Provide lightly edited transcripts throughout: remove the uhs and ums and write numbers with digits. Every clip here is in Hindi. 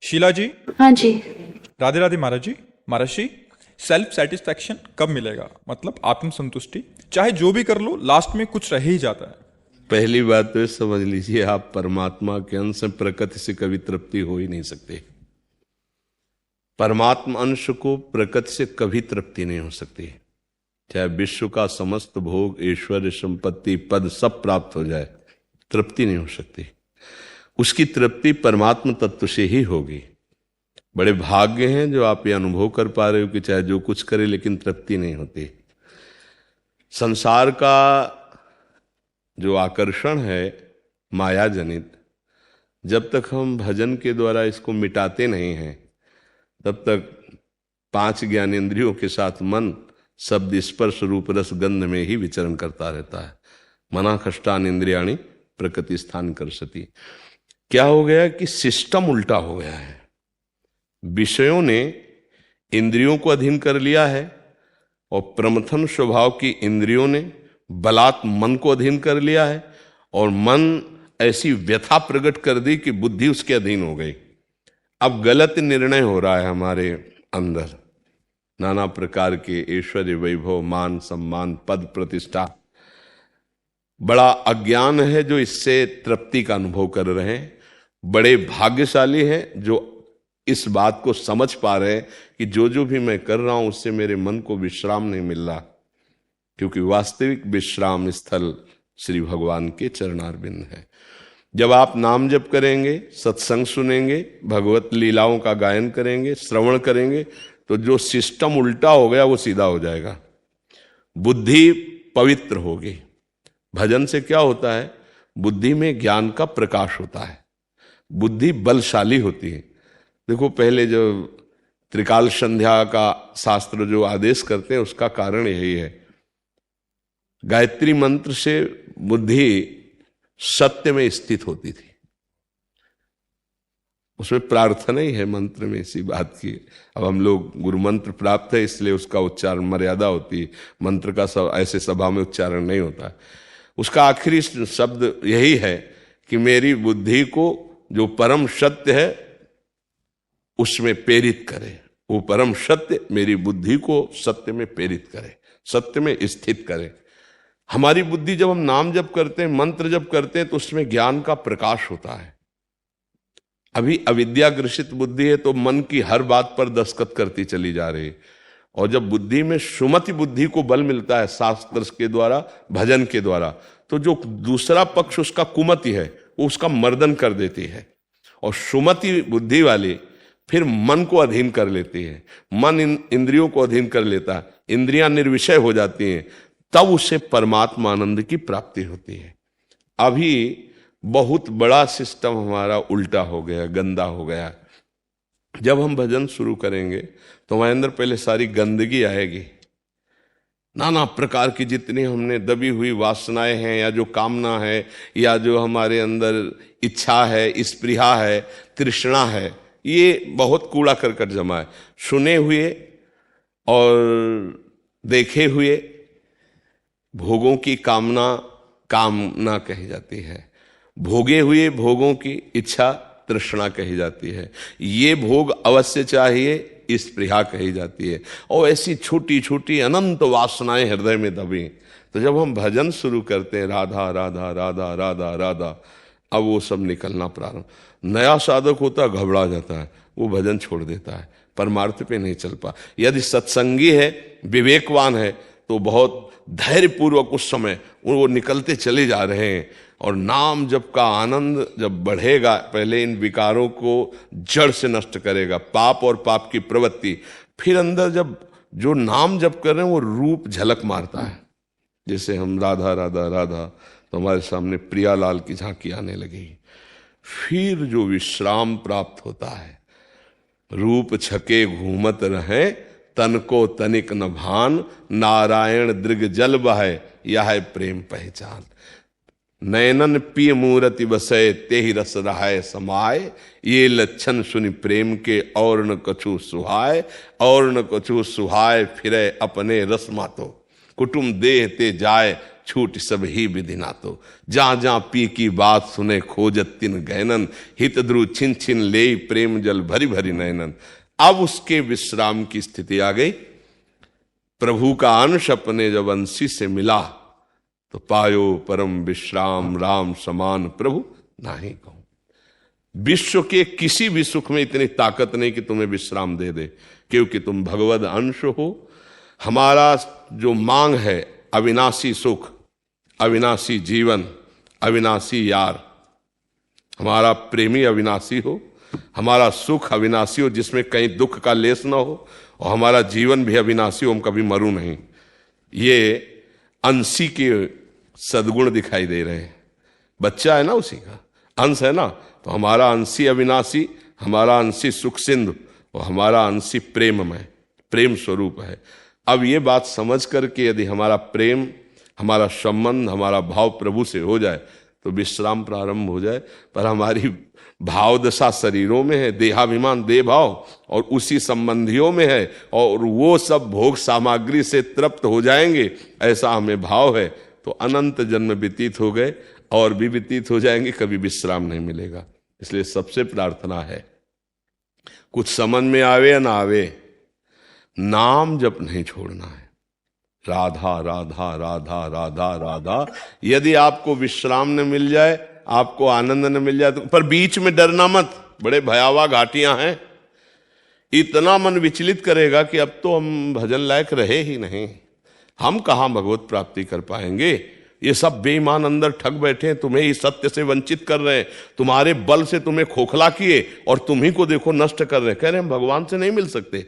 शीला जी। हाँ जी। राधे राधे महाराज जी। महाराज जी, सेल्फ सेटिस्फैक्शन कब मिलेगा? मतलब आत्मसंतुष्टि, चाहे जो भी कर लो लास्ट में कुछ रह ही जाता है। पहली बात तो ये समझ लीजिए, आप परमात्मा के अंश हैं, प्रकृति से कभी तृप्ति हो ही नहीं सकती। परमात्मा अंश को प्रकृति से कभी तृप्ति नहीं हो सकती। चाहे विश्व का समस्त भोग, ऐश्वर्य, संपत्ति, पद सब प्राप्त हो जाए, तृप्ति नहीं हो सकती। उसकी तृप्ति परमात्मा तत्व से ही होगी। बड़े भाग्य हैं जो आप ये अनुभव कर पा रहे हो कि चाहे जो कुछ करे लेकिन तृप्ति नहीं होती। संसार का जो आकर्षण है माया जनित, जब तक हम भजन के द्वारा इसको मिटाते नहीं हैं तब तक 5 ज्ञानेंद्रियों के साथ मन शब्द, स्पर्श, रूप, रस, गंध में ही विचरण करता रहता है। मना कष्टान इंद्रियाणि प्रकृति स्थान कर सती। क्या हो गया कि सिस्टम उल्टा हो गया है। विषयों ने इंद्रियों को अधीन कर लिया है और प्रमथन स्वभाव की इंद्रियों ने बलात् मन को अधीन कर लिया है, और मन ऐसी व्यथा प्रकट कर दी कि बुद्धि उसके अधीन हो गई। अब गलत निर्णय हो रहा है हमारे अंदर, नाना प्रकार के ऐश्वर्य, वैभव, मान, सम्मान, पद, प्रतिष्ठा। बड़ा अज्ञान है जो इससे तृप्ति का अनुभव कर रहे हैं। बड़े भाग्यशाली हैं जो इस बात को समझ पा रहे हैं कि जो जो भी मैं कर रहा हूं उससे मेरे मन को विश्राम नहीं मिल रहा, क्योंकि वास्तविक विश्राम स्थल श्री भगवान के चरणारविंद है। जब आप नाम जप करेंगे, सत्संग सुनेंगे, भगवत लीलाओं का गायन करेंगे, श्रवण करेंगे, तो जो सिस्टम उल्टा हो गया वो सीधा हो जाएगा। बुद्धि पवित्र होगी। भजन से क्या होता है? बुद्धि में ज्ञान का प्रकाश होता है, बुद्धि बलशाली होती है। देखो, पहले जो त्रिकाल संध्या का शास्त्र जो आदेश करते हैं उसका कारण यही है। गायत्री मंत्र से बुद्धि सत्य में स्थित होती थी। उसमें प्रार्थना ही है मंत्र में, इसी बात की। अब हम लोग गुरु मंत्र प्राप्त है इसलिए उसका उच्चारण मर्यादा होती है, मंत्र का ऐसे सभा में उच्चारण नहीं होता। उसका आखिरी शब्द यही है कि मेरी बुद्धि को जो परम सत्य है उसमें प्रेरित करे। वो परम सत्य मेरी बुद्धि को सत्य में प्रेरित करे, सत्य में स्थित करे। हमारी बुद्धि जब हम नाम जप करते हैं, मंत्र जप करते हैं, तो उसमें ज्ञान का प्रकाश होता है। अभी अविद्या ग्रसित बुद्धि है तो मन की हर बात पर दस्तखत करती चली जा रही है। और जब बुद्धि में सुमति बुद्धि को बल मिलता है शास्त्र के द्वारा, भजन के द्वारा, तो जो दूसरा पक्ष उसका कुमति है वो उसका मर्दन कर देती है। और सुमति बुद्धि वाली फिर मन को अधीन कर लेती है, मन इंद्रियों को अधीन कर लेता है, इंद्रियां निर्विषय हो जाती हैं, तब उसे परमात्मा आनंद की प्राप्ति होती है। अभी बहुत बड़ा सिस्टम हमारा उल्टा हो गया, गंदा हो गया। जब हम भजन शुरू करेंगे तो हमारे अंदर पहले सारी गंदगी आएगी। नाना प्रकार की जितनी हमने दबी हुई वासनाएं हैं, या जो कामना है, या जो हमारे अंदर इच्छा है, स्पृहा है, तृष्णा है, ये बहुत कूड़ा करकट जमा है। सुने हुए और देखे हुए भोगों की कामना कामना कही जाती है, भोगे हुए भोगों की इच्छा तृष्णा कही जाती है, ये भोग अवश्य चाहिए स्पृहा कही जाती है। और ऐसी छोटी छोटी अनंत वासनाएं हृदय में दबी। तो जब हम भजन शुरू करते हैं, राधा राधा राधा राधा राधा, अब वो सब निकलना प्रारंभ। नया साधक होता है, घबरा जाता है, वो भजन छोड़ देता है, परमार्थ पे नहीं चल पा। यदि सत्संगी है, विवेकवान है, तो बहुत धैर्यपूर्वक उस समय वो निकलते चले जा रहे हैं। और नाम जप का आनंद जब बढ़ेगा, पहले इन विकारों को जड़ से नष्ट करेगा, पाप और पाप की प्रवृत्ति। फिर अंदर जब जो नाम जप कर रहे हैं वो रूप झलक मारता है। जैसे हम राधा राधा राधा, तो हमारे सामने प्रियालाल की झांकी आने लगी। फिर जो विश्राम प्राप्त होता है, रूप छके घूमत रहे, तन को तनिक न भान, नारायण दृग जल बहे, यह है प्रेम पहचान। नयनन पिय मूरति बसय, तेहि रस रहाय समाय, ये लक्षण सुनि प्रेम के, और न कछु सुहाय, और न कछु सुहाय, फिरे अपने रस मातो, कुटुम देह ते जाय, छूट सब ही विधि ना तो। जहां जहां पी की बात सुने खोजत तिन गैनन, हित द्रु छिन छिन ले प्रेम जल भरी भरी नयनन। अब उसके विश्राम की स्थिति आ गई। प्रभु का अंश अपने जब अंशी से मिला तो पायो परम विश्राम, राम समान प्रभु नाही कहूं। विश्व के किसी भी सुख में इतनी ताकत नहीं कि तुम्हें विश्राम दे दे, क्योंकि तुम भगवद अंश हो। हमारा जो मांग है अविनाशी सुख, अविनाशी जीवन, अविनाशी यार, हमारा प्रेमी अविनाशी हो, हमारा सुख अविनाशी हो जिसमें कहीं दुख का लेस न हो, और हमारा जीवन भी अविनाशी हो, हम कभी मरूं नहीं। ये अंशी के सद्गुण दिखाई दे रहे हैं। बच्चा है ना, उसी का अंश है ना, तो हमारा अंशी अविनाशी, हमारा अंशी सुख सिंधु और हमारा अंशी प्रेममय, प्रेम स्वरूप है। अब ये बात समझ करके यदि हमारा प्रेम, हमारा संबंध, हमारा भाव प्रभु से हो जाए तो विश्राम प्रारंभ हो जाए। पर हमारी भाव दशा शरीरों में है, देहाभिमान देह भाव, और उसी संबंधियों में है, और वो सब भोग सामग्री से तृप्त हो जाएंगे, ऐसा हमें भाव है, तो अनंत जन्म व्यतीत हो गए और भी व्यतीत हो जाएंगे, कभी विश्राम नहीं मिलेगा। इसलिए सबसे प्रार्थना है, कुछ समझ में आवे या ना आवे, नाम जप नहीं छोड़ना है। राधा राधा राधा राधा राधा। यदि आपको विश्राम न मिल जाए, आपको आनंद न मिल जाए तो, पर बीच में डरना मत, बड़े भयावह घाटियां हैं। इतना मन विचलित करेगा कि अब तो हम भजन लायक रहे ही नहीं, हम कहां भगवत प्राप्ति कर पाएंगे। ये सब बेईमान अंदर ठग बैठे हैं, तुम्हें इस सत्य से वंचित कर रहे हैं, तुम्हारे बल से तुम्हें खोखला किए और तुम्ही को देखो नष्ट कर रहे हैं। कह रहे हैं हम भगवान से नहीं मिल सकते।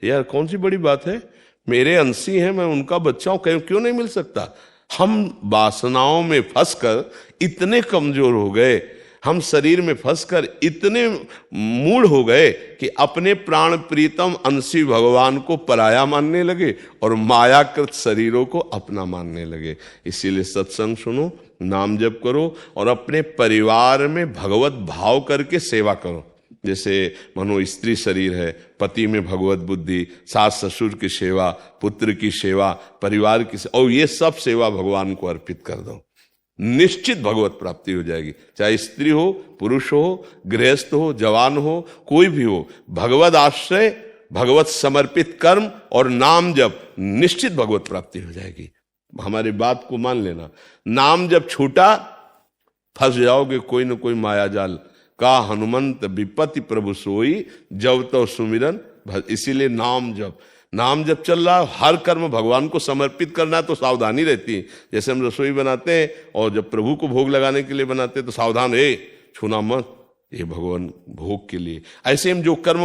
यार कौन सी बड़ी बात है, मेरे अंशी हैं, मैं उनका बच्चा हूं, क्यों नहीं मिल सकता। हम वासनाओं में फंसकर इतने कमजोर हो गए, हम शरीर में फंसकर इतने मूढ़ हो गए कि अपने प्राण प्रीतम अंशी भगवान को पराया मानने लगे और मायाकृत शरीरों को अपना मानने लगे। इसीलिए सत्संग सुनो, नाम जप करो और अपने परिवार में भगवत भाव करके सेवा करो। जैसे मनो स्त्री शरीर है, पति में भगवत बुद्धि, सास ससुर की सेवा, पुत्र की सेवा, परिवार की सेवा, और ये सब सेवा भगवान को अर्पित कर दो, निश्चित भगवत प्राप्ति हो जाएगी। चाहे स्त्री हो, पुरुष हो, गृहस्थ हो, जवान हो, कोई भी हो, भगवत आश्रय, भगवत समर्पित कर्म और नाम जप, निश्चित भगवत प्राप्ति हो जाएगी। हमारी बात को मान लेना। नाम जब छूटा फंस जाओगे कोई न कोई माया जाल। का हनुमंत विपत्ति प्रभु सोई, जब तो सुमिरन। इसीलिए नाम जप चल रहा है, हर कर्म भगवान को समर्पित करना है तो सावधानी रहती है। जैसे हम रसोई बनाते हैं और जब प्रभु को भोग लगाने के लिए बनाते हैं तो सावधान, छूना मत, ये भगवान भोग के लिए। ऐसे हम जो कर्म